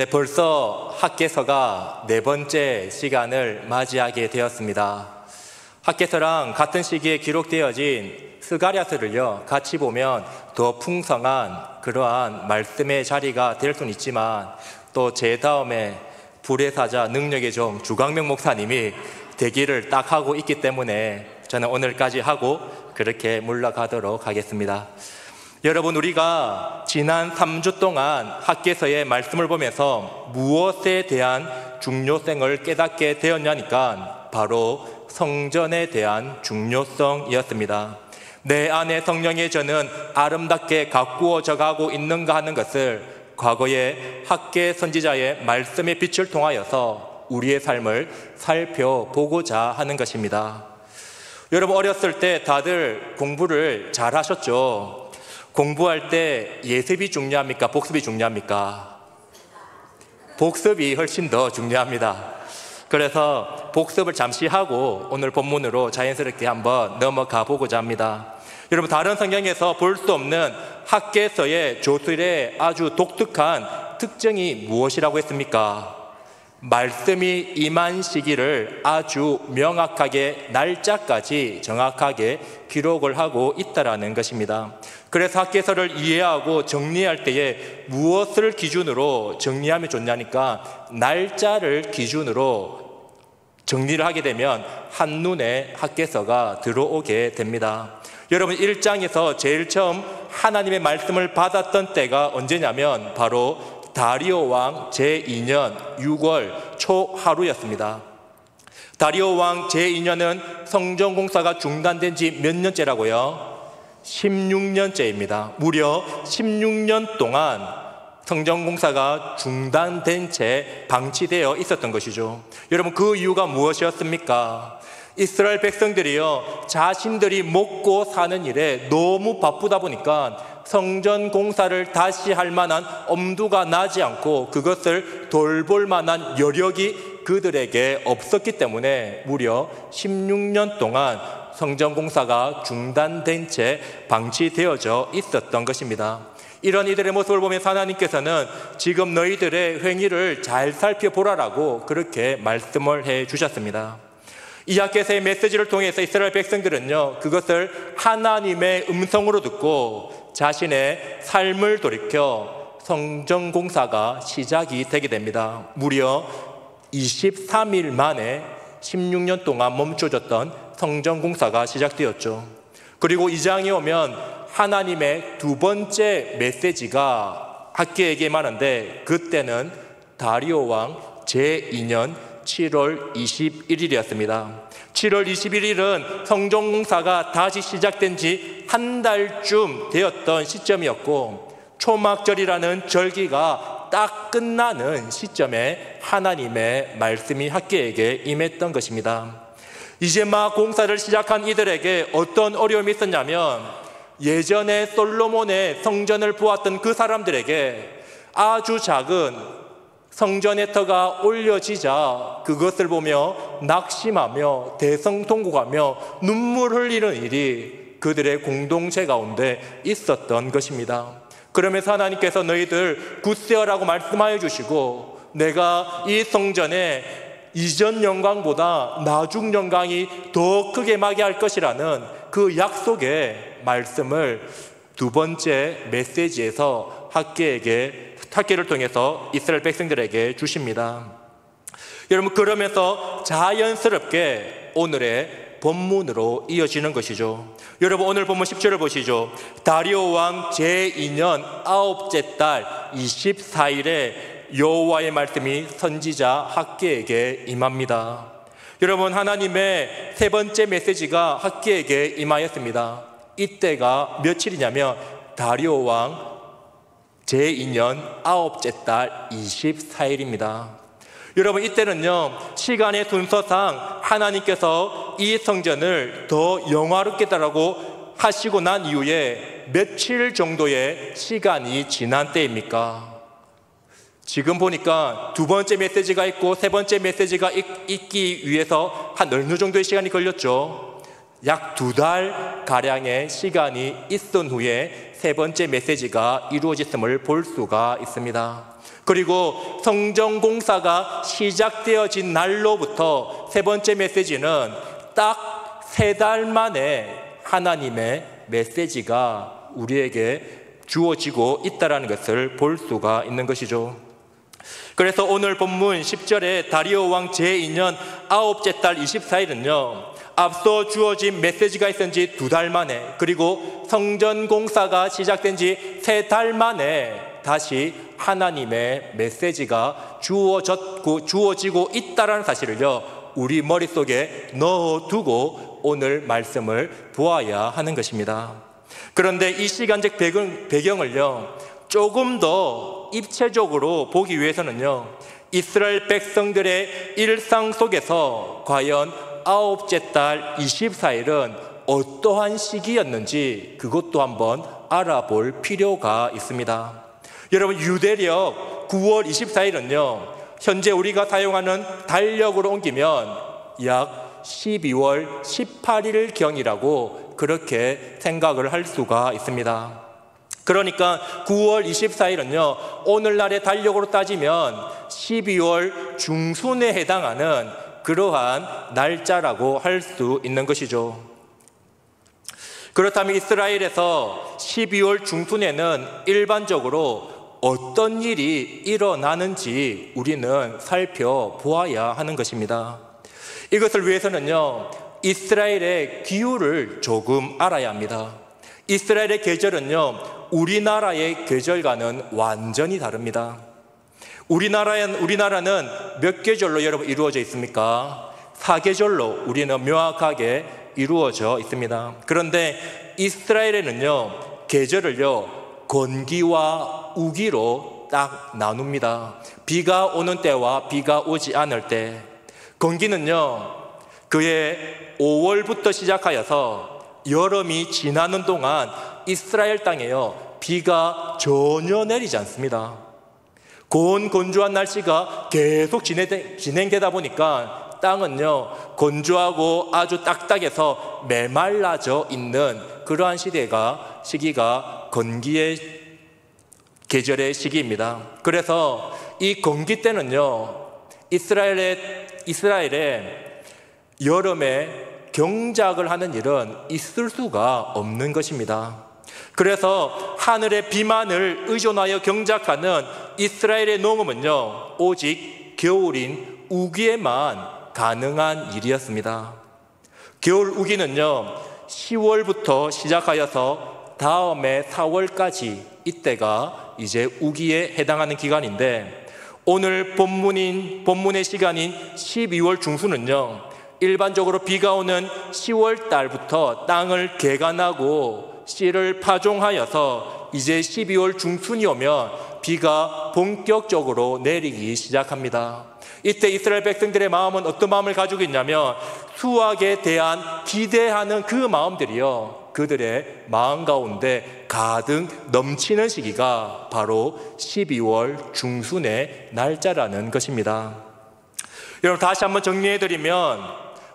네, 벌써 학개서가 네 번째 시간을 맞이하게 되었습니다. 학개서랑 같은 시기에 기록되어진 스가랴서를요 같이 보면 더 풍성한 그러한 말씀의 자리가 될 수는 있지만, 또 제 다음에 불의 사자 능력의 종 주광명 목사님이 대기를 딱 하고 있기 때문에 저는 오늘까지 하고 그렇게 물러가도록 하겠습니다. 여러분, 우리가 지난 3주 동안 학개서의 말씀을 보면서 무엇에 대한 중요성을 깨닫게 되었냐니까 바로 성전에 대한 중요성이었습니다. 내 안에 성령의 전은 아름답게 가꾸어져 가고 있는가 하는 것을 과거의 학개 선지자의 말씀의 빛을 통하여서 우리의 삶을 살펴보고자 하는 것입니다. 여러분, 어렸을 때 다들 공부를 잘 하셨죠? 공부할 때 예습이 중요합니까? 복습이 중요합니까? 복습이 훨씬 더 중요합니다. 그래서 복습을 잠시 하고 오늘 본문으로 자연스럽게 한번 넘어가 보고자 합니다. 여러분, 다른 성경에서 볼 수 없는 학개서의 조술의 아주 독특한 특징이 무엇이라고 했습니까? 말씀이 임한 시기를 아주 명확하게 날짜까지 정확하게 기록을 하고 있다는 것입니다. 그래서 학개서를 이해하고 정리할 때에 무엇을 기준으로 정리하면 좋냐니까 날짜를 기준으로 정리를 하게 되면 한눈에 학개서가 들어오게 됩니다. 여러분, 1장에서 제일 처음 하나님의 말씀을 받았던 때가 언제냐면 바로 다리오 왕 제2년 6월 초하루였습니다. 다리오 왕 제2년은 성전 공사가 중단된 지 몇 년째라고요? 16년째입니다. 무려 16년 동안 성전 공사가 중단된 채 방치되어 있었던 것이죠. 여러분, 그 이유가 무엇이었습니까? 이스라엘 백성들이요 자신들이 먹고 사는 일에 너무 바쁘다 보니까 성전 공사를 다시 할 만한 엄두가 나지 않고 그것을 돌볼 만한 여력이 그들에게 없었기 때문에 무려 16년 동안 성전 공사가 중단된 채 방치되어져 있었던 것입니다. 이런 이들의 모습을 보면서 하나님께서는 지금 너희들의 행위를 잘 살펴보라라고 그렇게 말씀을 해 주셨습니다. 이 학개서의 메시지를 통해서 이스라엘 백성들은요 그것을 하나님의 음성으로 듣고 자신의 삶을 돌이켜 성전 공사가 시작이 되게 됩니다. 무려 23일 만에 16년 동안 멈춰졌던 성전 공사가 시작되었죠. 그리고 2장에 오면 하나님의 두 번째 메시지가 학개에게 말하는데, 그때는 다리오 왕 제2년 7월 21일이었습니다. 7월 21일은 성전 공사가 다시 시작된 지 한 달쯤 되었던 시점이었고, 초막절이라는 절기가 딱 끝나는 시점에 하나님의 말씀이 학개에게 임했던 것입니다. 이제 막 공사를 시작한 이들에게 어떤 어려움이 있었냐면, 예전에 솔로몬의 성전을 보았던 그 사람들에게 아주 작은 성전의 터가 올려지자 그것을 보며 낙심하며 대성통곡하며 눈물 흘리는 일이 그들의 공동체 가운데 있었던 것입니다. 그러면서 하나님께서 너희들 굳세어라고 말씀하여 주시고, 내가 이 성전에 이전 영광보다 나중 영광이 더 크게 임하게 할 것이라는 그 약속의 말씀을 두 번째 메시지에서 학개를 통해서 이스라엘 백성들에게 주십니다. 여러분, 그러면서 자연스럽게 오늘의 본문으로 이어지는 것이죠. 여러분, 오늘 본문 10절을 보시죠. 다리오 왕 제2년 9째 달 24일에 여호와의 말씀이 선지자 학개에게 임합니다. 여러분, 하나님의 세 번째 메시지가 학개에게 임하였습니다. 이때가 며칠이냐면 다리오 왕 제2년 9째 달 24일입니다. 여러분, 이때는요 시간의 순서상 하나님께서 이 성전을 더 영화롭게 하라고 하시고 난 이후에 며칠 정도의 시간이 지난 때입니까? 지금 보니까 두 번째 메시지가 있고 세 번째 메시지가 있기 위해서 한 어느 정도의 시간이 걸렸죠. 약 2달 가량의 시간이 있은 후에 세 번째 메시지가 이루어졌음을 볼 수가 있습니다. 그리고 성전 공사가 시작되어진 날로부터 세 번째 메시지는 딱 3달 만에 하나님의 메시지가 우리에게 주어지고 있다는 것을 볼 수가 있는 것이죠. 그래서 오늘 본문 10절에 다리오 왕 제2년 9째 달 24일은요 앞서 주어진 메시지가 있은 지 2달 만에, 그리고 성전 공사가 시작된 지 3달 만에 다시 하나님의 메시지가 주어지고 있다는 사실을요 우리 머릿속에 넣어두고 오늘 말씀을 보아야 하는 것입니다. 그런데 이 시간적 배경을요 조금 더 입체적으로 보기 위해서는요 이스라엘 백성들의 일상 속에서 과연 9째 달 24일은 어떠한 시기였는지 그것도 한번 알아볼 필요가 있습니다. 여러분, 유대력 9월 24일은요 현재 우리가 사용하는 달력으로 옮기면 약 12월 18일경이라고 그렇게 생각을 할 수가 있습니다. 그러니까 9월 24일은요 오늘날의 달력으로 따지면 12월 중순에 해당하는 그러한 날짜라고 할 수 있는 것이죠. 그렇다면 이스라엘에서 12월 중순에는 일반적으로 어떤 일이 일어나는지 우리는 살펴보아야 하는 것입니다. 이것을 위해서는요 이스라엘의 기후를 조금 알아야 합니다. 이스라엘의 계절은요 우리나라의 계절과는 완전히 다릅니다. 우리나라는 몇 계절로 여러분 이루어져 있습니까? 4계절로 우리는 명확하게 이루어져 있습니다. 그런데 이스라엘에는요 계절을요 건기와 우기로 딱 나눕니다. 비가 오는 때와 비가 오지 않을 때. 건기는요 그해 5월부터 시작하여서 여름이 지나는 동안 이스라엘 땅에요 비가 전혀 내리지 않습니다. 건조한 날씨가 계속 진행되다 보니까 땅은요 건조하고 아주 딱딱해서 메말라져 있는 그러한 시기가 건기의 계절의 시기입니다. 그래서 이 건기 때는요 이스라엘의 여름에 경작을 하는 일은 있을 수가 없는 것입니다. 그래서 하늘의 비만을 의존하여 경작하는 이스라엘의 농업은요 오직 겨울인 우기에만 가능한 일이었습니다. 겨울 우기는요 10월부터 시작하여서 다음해 4월까지 이때가 이제 우기에 해당하는 기간인데, 오늘 본문의 시간인 12월 중순은요 일반적으로 비가 오는 10월 달부터 땅을 개간하고 씨를 파종하여서 이제 12월 중순이 오면 비가 본격적으로 내리기 시작합니다. 이때 이스라엘 백성들의 마음은 어떤 마음을 가지고 있냐면 수확에 대한 기대하는 그 마음들이요 그들의 마음 가운데 가득 넘치는 시기가 바로 12월 중순의 날짜라는 것입니다. 여러분, 다시 한번 정리해드리면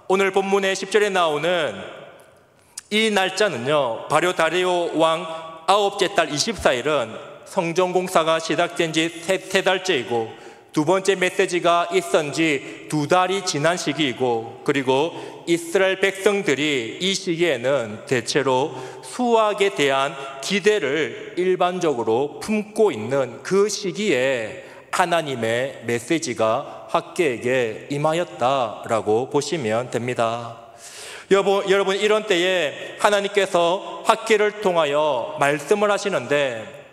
오늘 본문의 10절에 나오는 이 날짜는요 바로 다리오 왕 9째 달 24일은 성전 공사가 시작된 지 3달째이고 두 번째 메시지가 있은 지 2달이 지난 시기이고, 그리고 이스라엘 백성들이 이 시기에는 대체로 수확에 대한 기대를 일반적으로 품고 있는 그 시기에 하나님의 메시지가 학계에게 임하였다라고 보시면 됩니다. 여러분, 이런 때에 하나님께서 학계를 통하여 말씀을 하시는데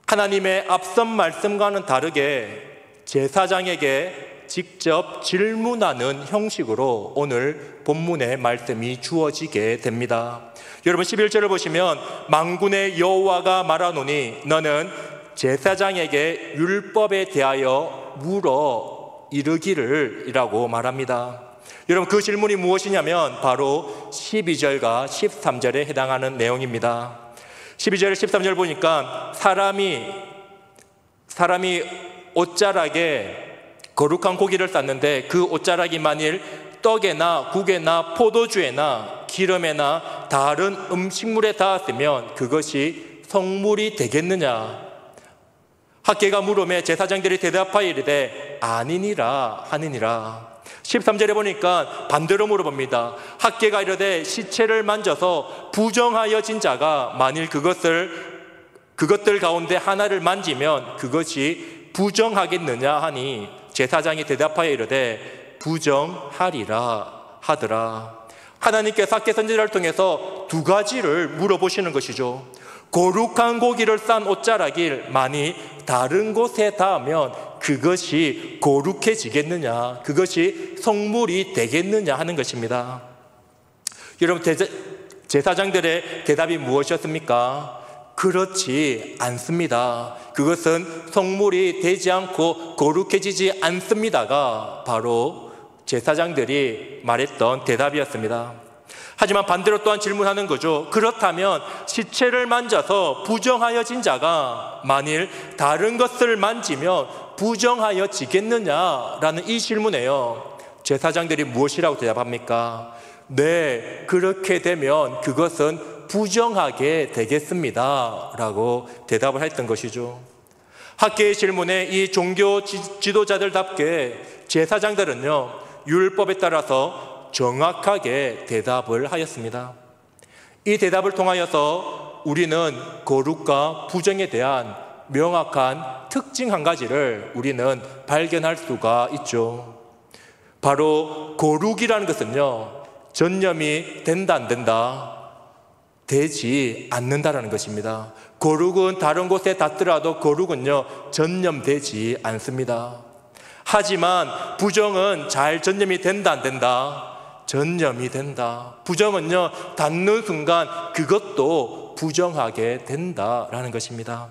하나님의 앞선 말씀과는 다르게 제사장에게 직접 질문하는 형식으로 오늘 본문의 말씀이 주어지게 됩니다. 여러분, 11절을 보시면 만군의 여호와가 말하노니 너는 제사장에게 율법에 대하여 물어 이르기를 이라고 말합니다. 여러분, 그 질문이 무엇이냐면 바로 12절과 13절에 해당하는 내용입니다. 12절 13절 보니까 사람이 옷자락에 거룩한 고기를 쌌는데 그 옷자락이 만일 떡에나 국에나 포도주에나 기름에나 다른 음식물에 닿았으면 그것이 성물이 되겠느냐 학계가 물음에 제사장들이 대답하여 이르되 아니니라 하느니라. 13절에 보니까 반대로 물어봅니다. 학계가 이르되 시체를 만져서 부정하여진 자가 만일 그것들 가운데 하나를 만지면 그것이 부정하겠느냐 하니 제사장이 대답하여 이르되 부정하리라 하더라. 하나님께서 학계 선지자를 통해서 두 가지를 물어보시는 것이죠. 거룩한 고기를 싼 옷자락을 만일 다른 곳에 닿으면 그것이 거룩해지겠느냐, 그것이 성물이 되겠느냐 하는 것입니다. 여러분, 제사장들의 대답이 무엇이었습니까? 그렇지 않습니다. 그것은 성물이 되지 않고 거룩해지지 않습니다가 바로 제사장들이 말했던 대답이었습니다. 하지만 반대로 또한 질문하는 거죠. 그렇다면 시체를 만져서 부정하여진 자가 만일 다른 것을 만지면 부정하여지겠느냐라는 이 질문에요, 제사장들이 무엇이라고 대답합니까? 네, 그렇게 되면 그것은 부정하게 되겠습니다 라고 대답을 했던 것이죠. 학계의 질문에 이 종교 지도자들답게 제사장들은요, 율법에 따라서 정확하게 대답을 하였습니다. 이 대답을 통하여서 우리는 거룩과 부정에 대한 명확한 특징 한 가지를 우리는 발견할 수가 있죠. 바로 거룩이라는 것은요, 전념이 된다 안 된다? 되지 않는다라는 것입니다. 거룩은 다른 곳에 닿더라도 거룩은요, 전념되지 않습니다. 하지만 부정은 잘 전념이 된다 안 된다? 전념이 된다. 부정은요, 닿는 순간 그것도 부정하게 된다라는 것입니다.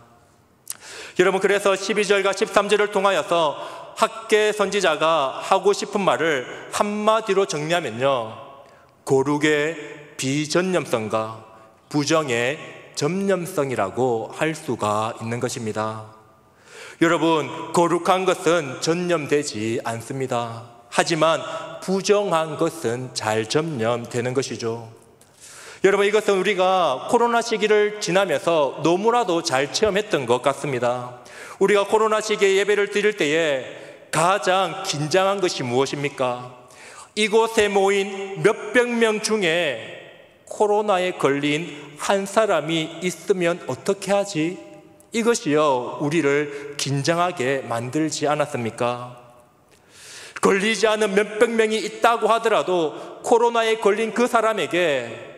여러분, 그래서 12절과 13절을 통하여서 학계 선지자가 하고 싶은 말을 한마디로 정리하면요, 거룩의 비전념성과 부정의 전념성이라고 할 수가 있는 것입니다. 여러분, 거룩한 것은 전념되지 않습니다. 하지만 부정한 것은 잘 전념되는 것이죠. 여러분, 이것은 우리가 코로나 시기를 지나면서 너무나도 잘 체험했던 것 같습니다. 우리가 코로나 시기에 예배를 드릴 때에 가장 긴장한 것이 무엇입니까? 이곳에 모인 몇백 명 중에 코로나에 걸린 한 사람이 있으면 어떻게 하지? 이것이요, 우리를 긴장하게 만들지 않았습니까? 걸리지 않은 몇백 명이 있다고 하더라도 코로나에 걸린 그 사람에게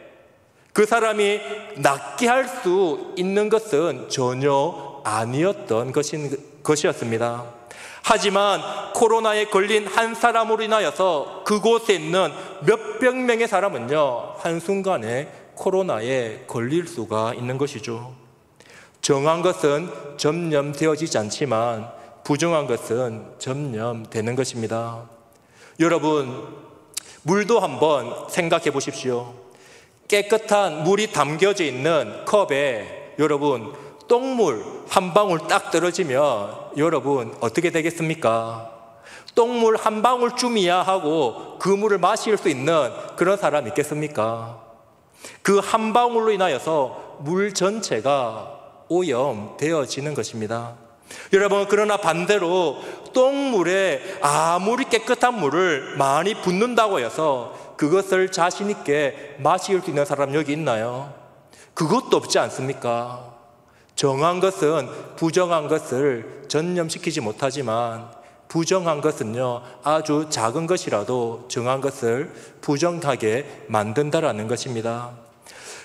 그 사람이 낫게 할 수 있는 것은 전혀 아니었던 것이었습니다. 하지만 코로나에 걸린 한 사람으로 인하여서 그곳에 있는 몇백 명의 사람은요, 한순간에 코로나에 걸릴 수가 있는 것이죠. 정한 것은 전념되어지지 않지만 부정한 것은 전념되는 것입니다. 여러분, 물도 한번 생각해 보십시오. 깨끗한 물이 담겨져 있는 컵에 여러분, 똥물 한 방울 딱 떨어지면 여러분 어떻게 되겠습니까? 똥물 한 방울쯤이야 하고 그 물을 마실 수 있는 그런 사람 있겠습니까? 그 한 방울로 인하여서 물 전체가 오염되어지는 것입니다. 여러분, 그러나 반대로 똥물에 아무리 깨끗한 물을 많이 붓는다고 해서 그것을 자신 있게 마실 수 있는 사람 여기 있나요? 그것도 없지 않습니까? 정한 것은 부정한 것을 전념시키지 못하지만 부정한 것은요, 아주 작은 것이라도 정한 것을 부정하게 만든다라는 것입니다.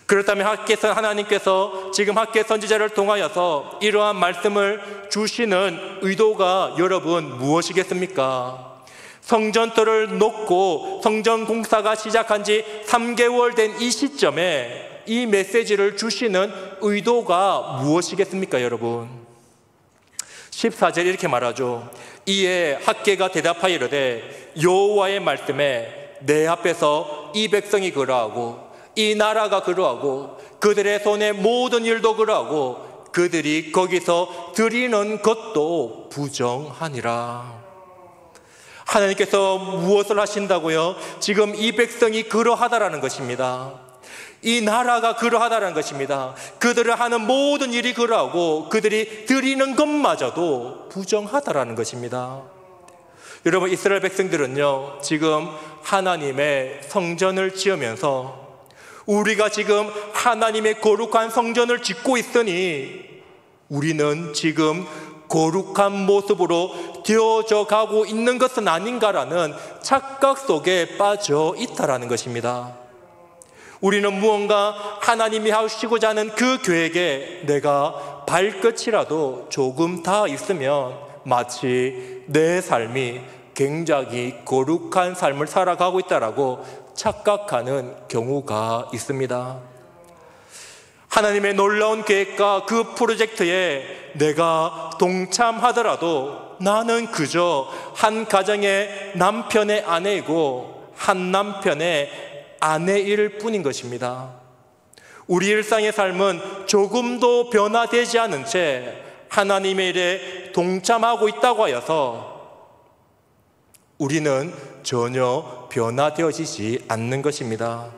그렇다면 하나님께서 지금 학계 선지자를 통하여서 이러한 말씀을 주시는 의도가 여러분 무엇이겠습니까? 성전터를 놓고 성전 공사가 시작한 지 3개월 된 이 시점에 이 메시지를 주시는 의도가 무엇이겠습니까, 여러분? 14절 이렇게 말하죠. 이에 학계가 대답하여 이르되 여호와의 말씀에 내 앞에서 이 백성이 그러하고 이 나라가 그러하고 그들의 손의 모든 일도 그러하고 그들이 거기서 드리는 것도 부정하니라. 하나님께서 무엇을 하신다고요? 지금 이 백성이 그러하다라는 것입니다. 이 나라가 그러하다는 것입니다. 그들을 하는 모든 일이 그러하고 그들이 드리는 것마저도 부정하다라는 것입니다. 여러분, 이스라엘 백성들은요, 지금 하나님의 성전을 지으면서 우리가 지금 하나님의 거룩한 성전을 짓고 있으니 우리는 지금 거룩한 모습으로 되어져 가고 있는 것은 아닌가라는 착각 속에 빠져 있다라는 것입니다. 우리는 무언가 하나님이 하시고자 하는 그 계획에 내가 발끝이라도 조금 닿아 있으면 마치 내 삶이 굉장히 거룩한 삶을 살아가고 있다라고 착각하는 경우가 있습니다. 하나님의 놀라운 계획과 그 프로젝트에 내가 동참하더라도 나는 그저 한 가정의 남편의 아내이고 한 남편의 아내일 뿐인 것입니다. 우리 일상의 삶은 조금도 변화되지 않은 채 하나님의 일에 동참하고 있다고 하여서 우리는 전혀 변화되어지지 않는 것입니다.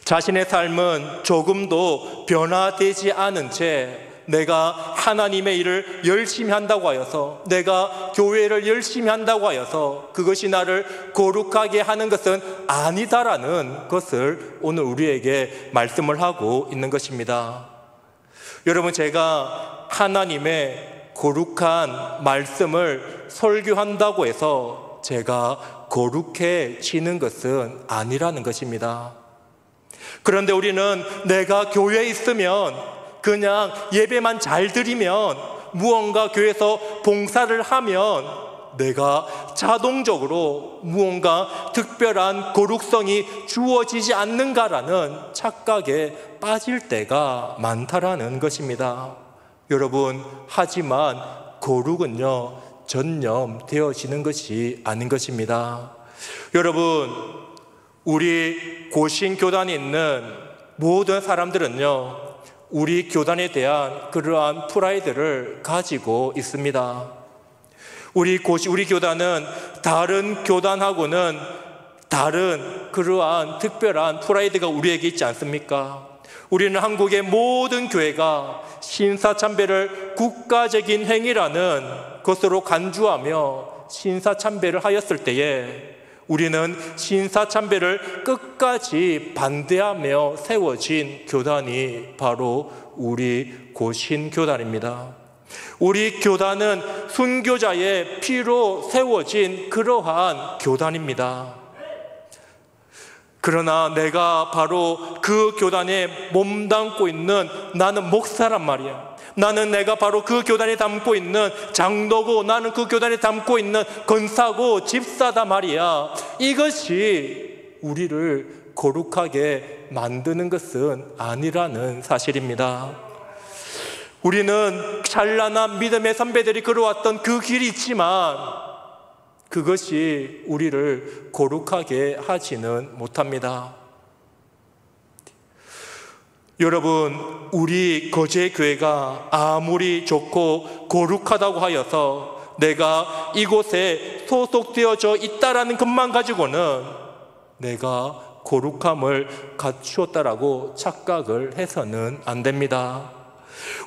자신의 삶은 조금도 변화되지 않은 채 내가 하나님의 일을 열심히 한다고 하여서, 내가 교회를 열심히 한다고 하여서 그것이 나를 거룩하게 하는 것은 아니다라는 것을 오늘 우리에게 말씀을 하고 있는 것입니다. 여러분, 제가 하나님의 거룩한 말씀을 설교한다고 해서 제가 거룩해지는 것은 아니라는 것입니다. 그런데 우리는 내가 교회에 있으면, 그냥 예배만 잘 드리면, 무언가 교회에서 봉사를 하면 내가 자동적으로 무언가 특별한 거룩성이 주어지지 않는가라는 착각에 빠질 때가 많다라는 것입니다. 여러분, 하지만 거룩은요, 전념되어지는 것이 아닌 것입니다. 여러분, 우리 고신교단에 있는 모든 사람들은요, 우리 교단에 대한 그러한 프라이드를 가지고 있습니다. 우리 교단은 다른 교단하고는 다른 그러한 특별한 프라이드가 우리에게 있지 않습니까? 우리는 한국의 모든 교회가 신사참배를 국가적인 행위라는 것으로 간주하며 신사참배를 하였을 때에 우리는 신사참배를 끝까지 반대하며 세워진 교단이 바로 우리 고신교단입니다. 우리 교단은 순교자의 피로 세워진 그러한 교단입니다. 그러나 내가 바로 그 교단에 몸담고 있는 나는 목사란 말이야. 나는 내가 바로 그 교단에 담고 있는 장로고, 나는 그 교단에 담고 있는 권사고 집사다 말이야. 이것이 우리를 거룩하게 만드는 것은 아니라는 사실입니다. 우리는 찬란한 믿음의 선배들이 걸어왔던 그 길이 있지만 그것이 우리를 거룩하게 하지는 못합니다. 여러분, 우리 거제교회가 아무리 좋고 거룩하다고 하여서 내가 이곳에 소속되어져 있다라는 것만 가지고는 내가 거룩함을 갖추었다라고 착각을 해서는 안 됩니다.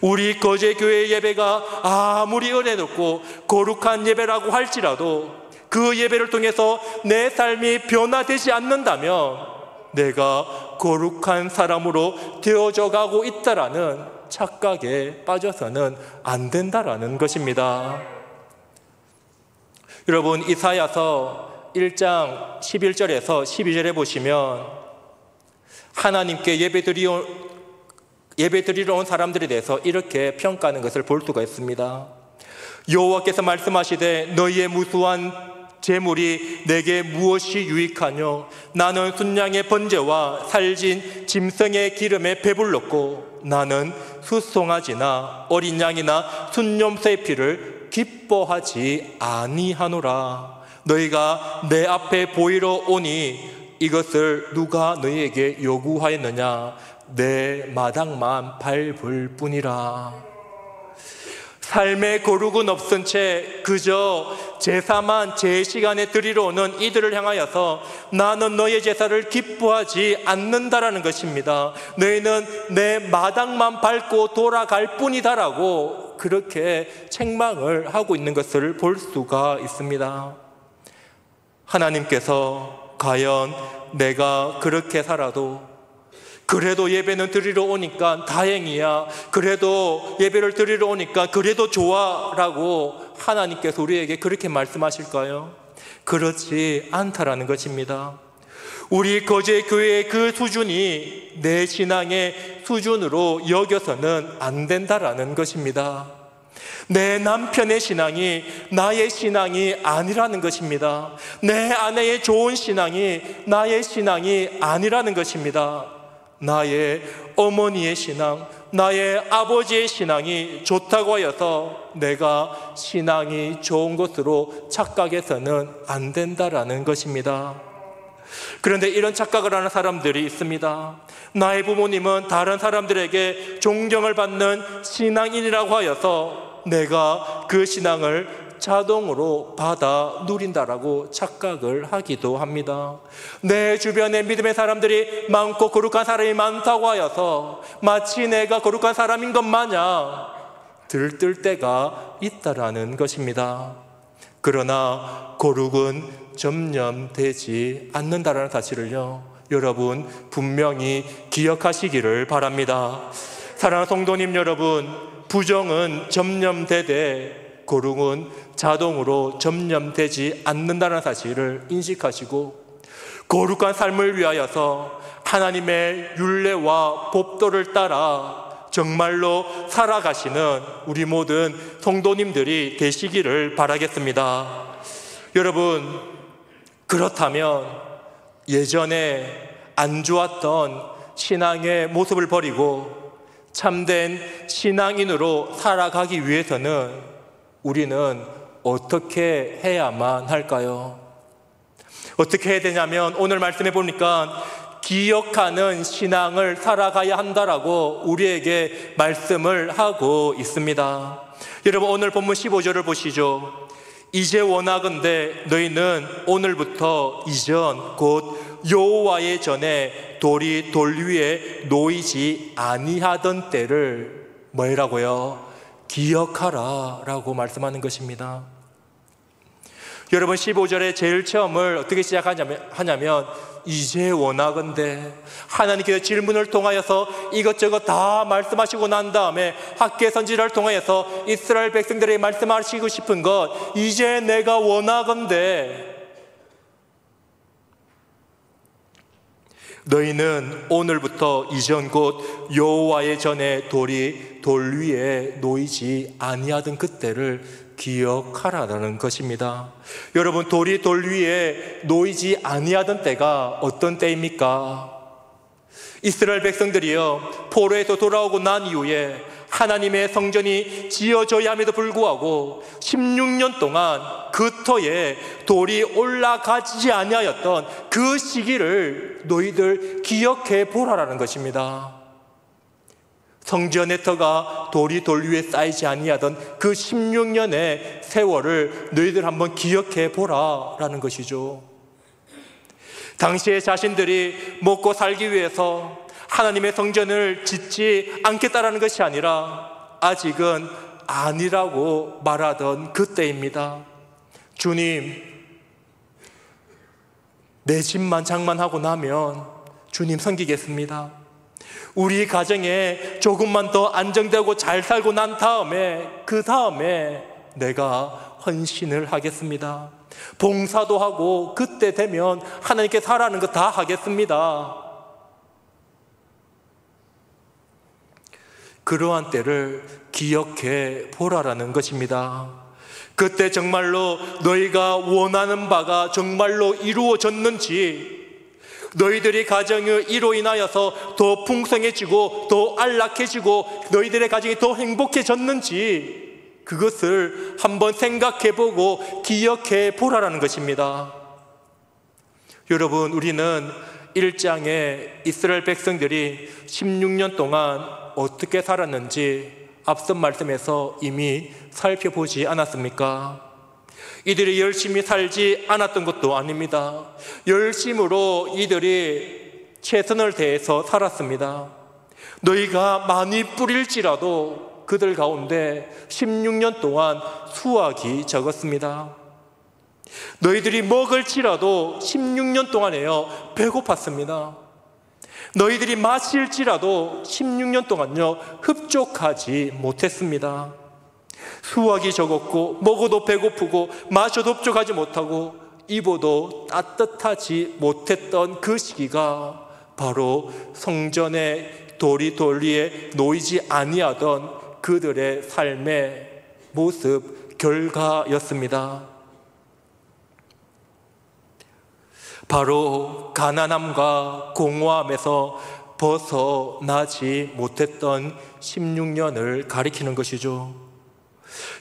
우리 거제교회 예배가 아무리 은혜롭고 거룩한 예배라고 할지라도 그 예배를 통해서 내 삶이 변화되지 않는다면 내가 거룩한 사람으로 되어져 가고 있다라는 착각에 빠져서는 안 된다라는 것입니다. 여러분, 이사야서 1장 11절에서 12절에 보시면 하나님께 예배드리러 온 사람들에 대해서 이렇게 평가하는 것을 볼 수가 있습니다. 여호와께서 말씀하시되 너희의 무수한 재물이 내게 무엇이 유익하뇨? 나는 순양의 번제와 살진 짐승의 기름에 배불렀고 나는 숫송아지나 어린 양이나 순염소의 피를 기뻐하지 아니하노라. 너희가 내 앞에 보이러 오니 이것을 누가 너희에게 요구하였느냐? 내 마당만 밟을 뿐이라. 삶의 거룩은 없은 채 그저 제사만 제 시간에 드리러 오는 이들을 향하여서 나는 너의 제사를 기뻐하지 않는다라는 것입니다. 너희는 내 마당만 밟고 돌아갈 뿐이다라고 그렇게 책망을 하고 있는 것을 볼 수가 있습니다. 하나님께서 과연 내가 그렇게 살아도 그래도 예배는 드리러 오니까 다행이야, 그래도 예배를 드리러 오니까 그래도 좋아 라고 하나님께서 우리에게 그렇게 말씀하실까요? 그렇지 않다라는 것입니다. 우리 거제 교회의 그 수준이 내 신앙의 수준으로 여겨서는 안 된다라는 것입니다. 내 남편의 신앙이 나의 신앙이 아니라는 것입니다. 내 아내의 좋은 신앙이 나의 신앙이 아니라는 것입니다. 나의 어머니의 신앙, 나의 아버지의 신앙이 좋다고 하여서 내가 신앙이 좋은 것으로 착각해서는 안 된다라는 것입니다. 그런데 이런 착각을 하는 사람들이 있습니다. 나의 부모님은 다른 사람들에게 존경을 받는 신앙인이라고 하여서 내가 그 신앙을 자동으로 받아 누린다라고 착각을 하기도 합니다. 내 주변에 믿음의 사람들이 많고 거룩한 사람이 많다고 하여서 마치 내가 거룩한 사람인 것 마냥 들뜰 때가 있다라는 것입니다. 그러나 거룩은 점령되지 않는다라는 사실을요, 여러분 분명히 기억하시기를 바랍니다. 사랑하는 성도님 여러분, 부정은 점령되되 거룩은 자동으로 점령되지 않는다는 사실을 인식하시고 거룩한 삶을 위하여서 하나님의 율례와 법도를 따라 정말로 살아가시는 우리 모든 성도님들이 되시기를 바라겠습니다. 여러분, 그렇다면 예전에 안 좋았던 신앙의 모습을 버리고 참된 신앙인으로 살아가기 위해서는 우리는 어떻게 해야만 할까요? 어떻게 해야 되냐면 오늘 말씀해 보니까 기억하는 신앙을 살아가야 한다라고 우리에게 말씀을 하고 있습니다. 여러분, 오늘 본문 15절을 보시죠. 이제 원하건대 너희는 오늘부터 이전 곧 여호와의 전에 돌이 돌 위에 놓이지 아니하던 때를 뭐라고요? 기억하라 라고 말씀하는 것입니다. 여러분, 15절에 제일 처음을 어떻게 시작하냐면 이제 원하건대, 하나님께서 질문을 통하여서 이것저것 다 말씀하시고 난 다음에 학개 선지자를 통하여서 이스라엘 백성들에게 말씀하시고 싶은 것, 이제 내가 원하건대 너희는 오늘부터 이전 곧 여호와의 전에 돌이 돌 위에 놓이지 아니하던 그때를 기억하라는 것입니다. 여러분, 돌이 돌 위에 놓이지 아니하던 때가 어떤 때입니까? 이스라엘 백성들이요, 포로에서 돌아오고 난 이후에 하나님의 성전이 지어져야 함에도 불구하고 16년 동안 그 터에 돌이 올라가지 아니하였던 그 시기를 너희들 기억해 보라라는 것입니다. 성전의 터가 돌이 돌 위에 쌓이지 아니하던 그 16년의 세월을 너희들 한번 기억해 보라라는 것이죠. 당시에 자신들이 먹고 살기 위해서 하나님의 성전을 짓지 않겠다라는 것이 아니라 아직은 아니라고 말하던 그때입니다. 주님, 내 집만 장만하고 나면 주님 섬기겠습니다. 우리 가정에 조금만 더 안정되고 잘 살고 난 다음에 그 다음에 내가 헌신을 하겠습니다. 봉사도 하고 그때 되면 하나님께 하라는 거 다 하겠습니다. 그러한 때를 기억해 보라라는 것입니다. 그때 정말로 너희가 원하는 바가 정말로 이루어졌는지, 너희들의 가정이 이로 인하여서 더 풍성해지고 더 안락해지고 너희들의 가정이 더 행복해졌는지 그것을 한번 생각해보고 기억해 보라라는 것입니다. 여러분, 우리는 1장에 이스라엘 백성들이 16년 동안 어떻게 살았는지 앞선 말씀에서 이미 살펴보지 않았습니까? 이들이 열심히 살지 않았던 것도 아닙니다. 열심으로 이들이 최선을 다해서 살았습니다. 너희가 많이 뿌릴지라도 그들 가운데 16년 동안 수확이 적었습니다. 너희들이 먹을지라도 16년 동안에요 배고팠습니다. 너희들이 마실지라도 16년 동안요 흡족하지 못했습니다. 수확이 적었고 먹어도 배고프고 마셔도 흡족하지 못하고 입어도 따뜻하지 못했던 그 시기가 바로 성전의 도리에 놓이지 아니하던 그들의 삶의 모습 결과였습니다. 바로 가난함과 공허함에서 벗어나지 못했던 16년을 가리키는 것이죠.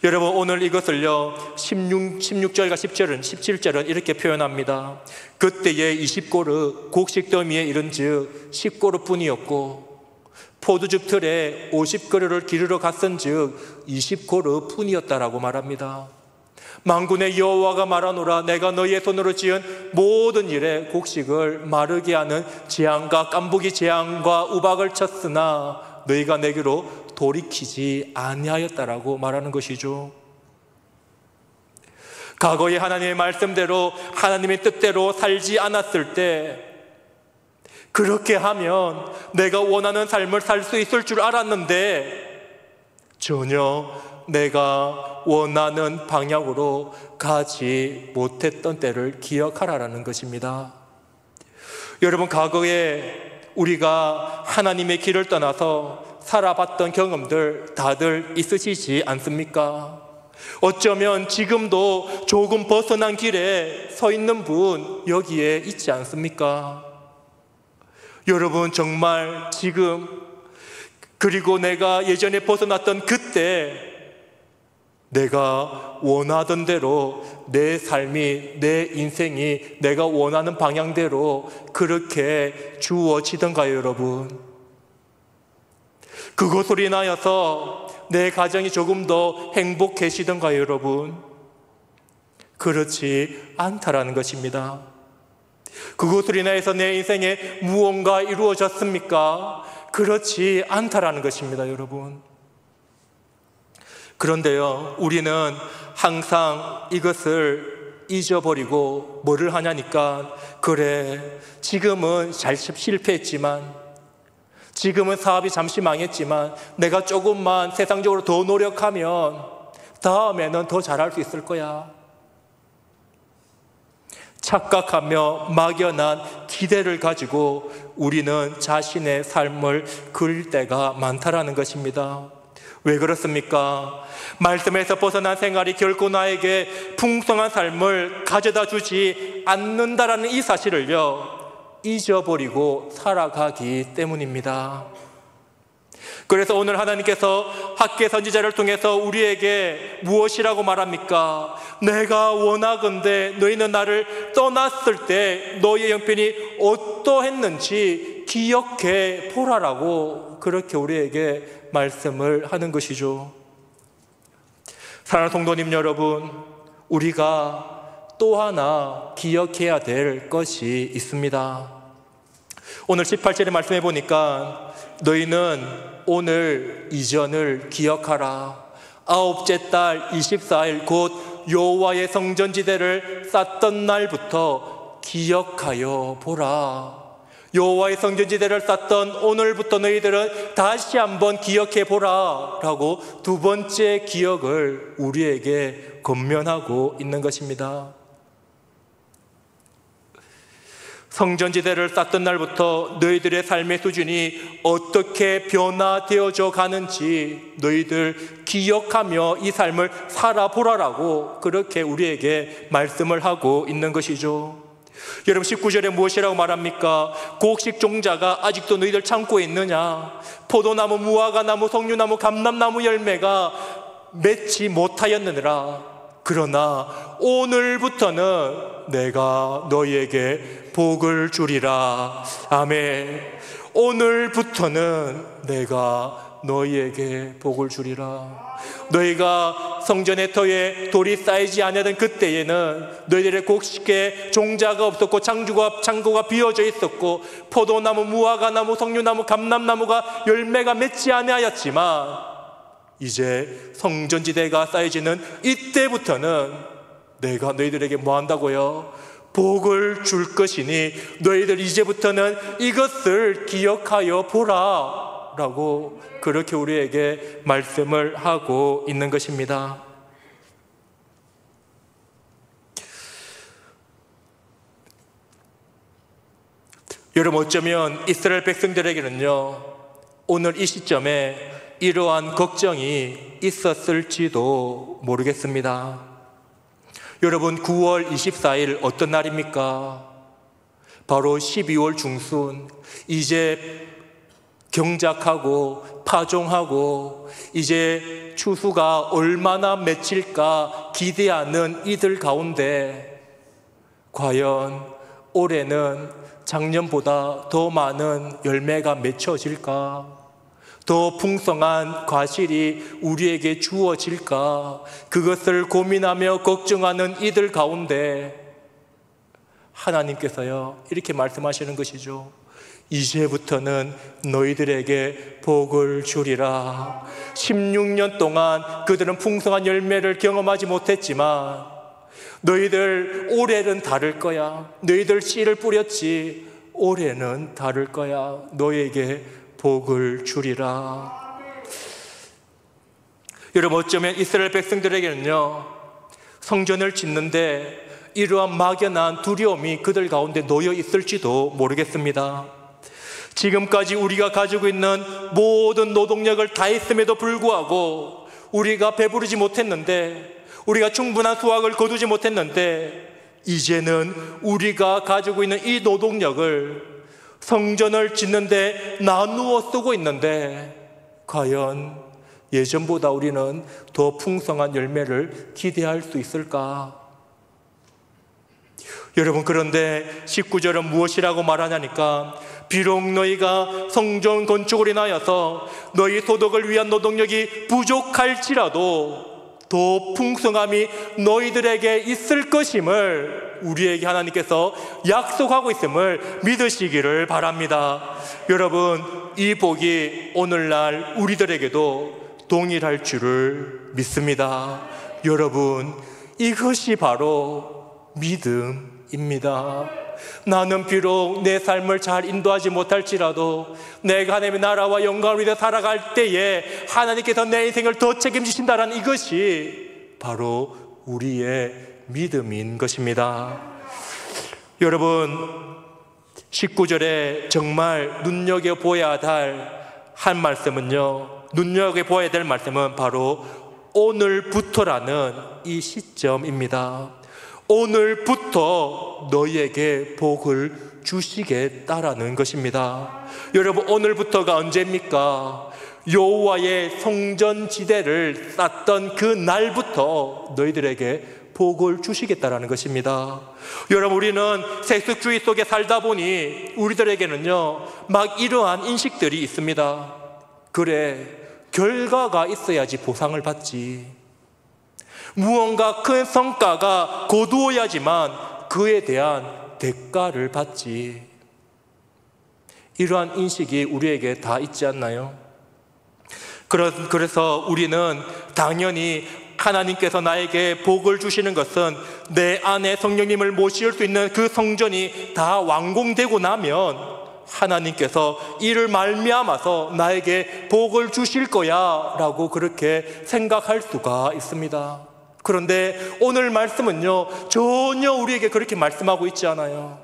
여러분, 오늘 이것을요 16절과 17절은 이렇게 표현합니다. 그때에 20고르 곡식 더미에 이른즉 10고르뿐이었고 포도즙 틀에 50그루를 기르러 갔은즉 20고르 뿐이었다라고 말합니다. 만군의 여호와가 말하노라 내가 너희의 손으로 지은 모든 일에 곡식을 마르게 하는 재앙과 깐부기 재앙과 우박을 쳤으나 너희가 내게로 돌이키지 아니하였다라고 말하는 것이죠. 과거에 하나님의 말씀대로 하나님의 뜻대로 살지 않았을 때 그렇게 하면 내가 원하는 삶을 살 수 있을 줄 알았는데 전혀 내가 원하는 방향으로 가지 못했던 때를 기억하라는 것입니다. 여러분, 과거에 우리가 하나님의 길을 떠나서 살아봤던 경험들 다들 있으시지 않습니까? 어쩌면 지금도 조금 벗어난 길에 서 있는 분 여기에 있지 않습니까? 여러분, 정말 지금 그리고 내가 예전에 벗어났던 그때 내가 원하던 대로 내 삶이, 내 인생이 내가 원하는 방향대로 그렇게 주어지던가요, 여러분? 그것으로 인하여서 내 가정이 조금 더 행복해지던가요, 여러분? 그렇지 않다라는 것입니다. 그것으로 인하여서 내 인생에 무언가 이루어졌습니까? 그렇지 않다라는 것입니다, 여러분. 그런데요, 우리는 항상 이것을 잊어버리고 뭐를 하냐니까, 그래, 지금은 잘 실패했지만, 지금은 사업이 잠시 망했지만 내가 조금만 세상적으로 더 노력하면 다음에는 더 잘할 수 있을 거야. 착각하며 막연한 기대를 가지고 우리는 자신의 삶을 그릴 때가 많다라는 것입니다. 왜 그렇습니까? 말씀에서 벗어난 생활이 결코 나에게 풍성한 삶을 가져다 주지 않는다라는 이 사실을요 잊어버리고 살아가기 때문입니다. 그래서 오늘 하나님께서 학개 선지자를 통해서 우리에게 무엇이라고 말합니까? 내가 원하건대 너희는 나를 떠났을 때 너희의 형편이 어떠했는지 기억해 보라라고 그렇게 우리에게 말씀을 하는 것이죠. 사랑하는 성도님 여러분, 우리가 또 하나 기억해야 될 것이 있습니다. 오늘 18절의 말씀해 보니까 너희는 오늘 이전을 기억하라. 아홉째 달 24일 곧 여호와의 성전지대를 쌓던 날부터 기억하여 보라. 여호와의 성전지대를 쌓던 오늘부터 너희들은 다시 한번 기억해 보라 라고 두 번째 기억을 우리에게 권면하고 있는 것입니다. 성전지대를 쌓던 날부터 너희들의 삶의 수준이 어떻게 변화되어져 가는지 너희들 기억하며 이 삶을 살아보라라고 그렇게 우리에게 말씀을 하고 있는 것이죠. 여러분, 19절에 무엇이라고 말합니까? 곡식 종자가 아직도 너희들 창고에 있느냐? 포도나무, 무화과나무, 석류나무, 감람나무 열매가 맺지 못하였느니라. 그러나 오늘부터는 내가 너희에게 복을 주리라. 아멘. 오늘부터는 내가 너희에게 복을 주리라. 너희가 성전의 터에 돌이 쌓이지 아니하던 그때에는 너희들의 곡식에 종자가 없었고 창고가 비어져 있었고 포도나무, 무화과나무, 석류나무, 감람나무가 열매가 맺지 아니하였지만 이제 성전지대가 쌓여지는 이때부터는 내가 너희들에게 뭐 한다고요? 복을 줄 것이니 너희들 이제부터는 이것을 기억하여 보라 라고 그렇게 우리에게 말씀을 하고 있는 것입니다. 여러분, 어쩌면 이스라엘 백성들에게는요, 오늘 이 시점에 이러한 걱정이 있었을지도 모르겠습니다. 여러분, 9월 24일 어떤 날입니까? 바로 12월 중순, 이제 경작하고 파종하고 이제 추수가 얼마나 맺힐까 기대하는 이들 가운데 과연 올해는 작년보다 더 많은 열매가 맺혀질까? 더 풍성한 과실이 우리에게 주어질까? 그것을 고민하며 걱정하는 이들 가운데 하나님께서요, 이렇게 말씀하시는 것이죠. 이제부터는 너희들에게 복을 주리라. 16년 동안 그들은 풍성한 열매를 경험하지 못했지만 너희들 올해는 다를 거야. 너희들 씨를 뿌렸지. 올해는 다를 거야. 너희에게 복을 주리라. 여러분, 어쩌면 이스라엘 백성들에게는요, 성전을 짓는데 이러한 막연한 두려움이 그들 가운데 놓여 있을지도 모르겠습니다. 지금까지 우리가 가지고 있는 모든 노동력을 다했음에도 불구하고 우리가 배부르지 못했는데, 우리가 충분한 수확을 거두지 못했는데, 이제는 우리가 가지고 있는 이 노동력을 성전을 짓는데 나누어 쓰고 있는데 과연 예전보다 우리는 더 풍성한 열매를 기대할 수 있을까? 여러분, 그런데 19절은 무엇이라고 말하냐니까, 비록 너희가 성전 건축을 인하여서 너희 소득을 위한 노동력이 부족할지라도 더 풍성함이 너희들에게 있을 것임을 우리에게 하나님께서 약속하고 있음을 믿으시기를 바랍니다. 여러분, 이 복이 오늘날 우리들에게도 동일할 줄을 믿습니다. 여러분, 이것이 바로 믿음입니다. 나는 비록 내 삶을 잘 인도하지 못할지라도 내가 하나님의 나라와 영광을 위해 살아갈 때에 하나님께서 내 인생을 더 책임지신다는 이것이 바로 우리의 믿음인 것입니다. 여러분, 19절에 정말 눈여겨보아야 할 말씀은요, 눈여겨보아야 될 말씀은 바로 오늘부터라는 이 시점입니다. 오늘부터 너희에게 복을 주시겠다라는 것입니다. 여러분, 오늘부터가 언제입니까? 여호와의 성전지대를 쌓던 그 날부터 너희들에게 복을 주시겠다라는 것입니다. 여러분, 우리는 세속주의 속에 살다 보니 우리들에게는요, 막 이러한 인식들이 있습니다. 그래, 결과가 있어야지 보상을 받지. 무언가 큰 성과가 거두어야지만 그에 대한 대가를 받지. 이러한 인식이 우리에게 다 있지 않나요? 그래서 우리는 당연히 하나님께서 나에게 복을 주시는 것은 내 안에 성령님을 모실 수 있는 그 성전이 다 완공되고 나면 하나님께서 이를 말미암아서 나에게 복을 주실 거야 라고 그렇게 생각할 수가 있습니다. 그런데 오늘 말씀은요, 전혀 우리에게 그렇게 말씀하고 있지 않아요.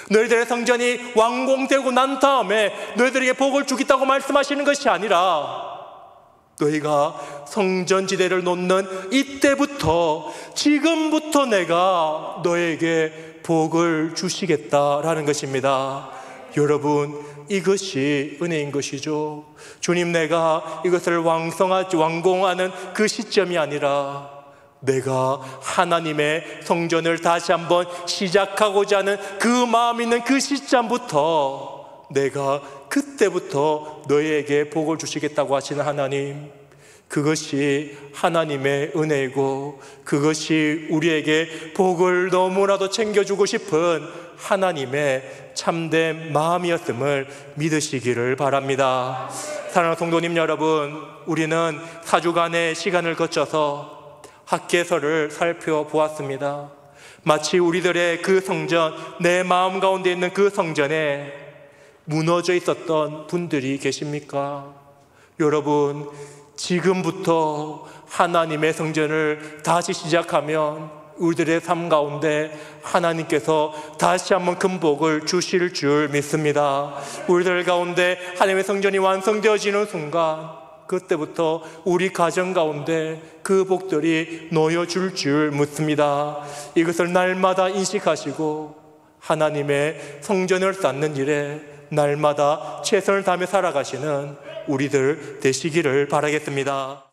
너희들의 성전이 완공되고 난 다음에 너희들에게 복을 주겠다고 말씀하시는 것이 아니라 너희가 성전지대를 놓는 이때부터, 지금부터 내가 너에게 복을 주시겠다라는 것입니다. 여러분, 이것이 은혜인 것이죠. 주님, 내가 이것을 완공하는 그 시점이 아니라 내가 하나님의 성전을 다시 한번 시작하고자 하는 그 마음 있는 그 시점부터 내가 그때부터 너희에게 복을 주시겠다고 하시는 하나님, 그것이 하나님의 은혜이고 그것이 우리에게 복을 너무나도 챙겨주고 싶은 하나님의 참된 마음이었음을 믿으시기를 바랍니다. 사랑하는 성도님 여러분, 우리는 4주간의 시간을 거쳐서 학개서를 살펴보았습니다. 마치 우리들의 그 성전, 내 마음 가운데 있는 그 성전에 무너져 있었던 분들이 계십니까? 여러분, 지금부터 하나님의 성전을 다시 시작하면 우리들의 삶 가운데 하나님께서 다시 한번 큰 복을 주실 줄 믿습니다. 우리들 가운데 하나님의 성전이 완성되어지는 순간, 그때부터 우리 가정 가운데 그 복들이 놓여줄 줄 믿습니다. 이것을 날마다 인식하시고 하나님의 성전을 쌓는 일에 날마다 최선을 다하며 살아가시는 우리들 되시기를 바라겠습니다.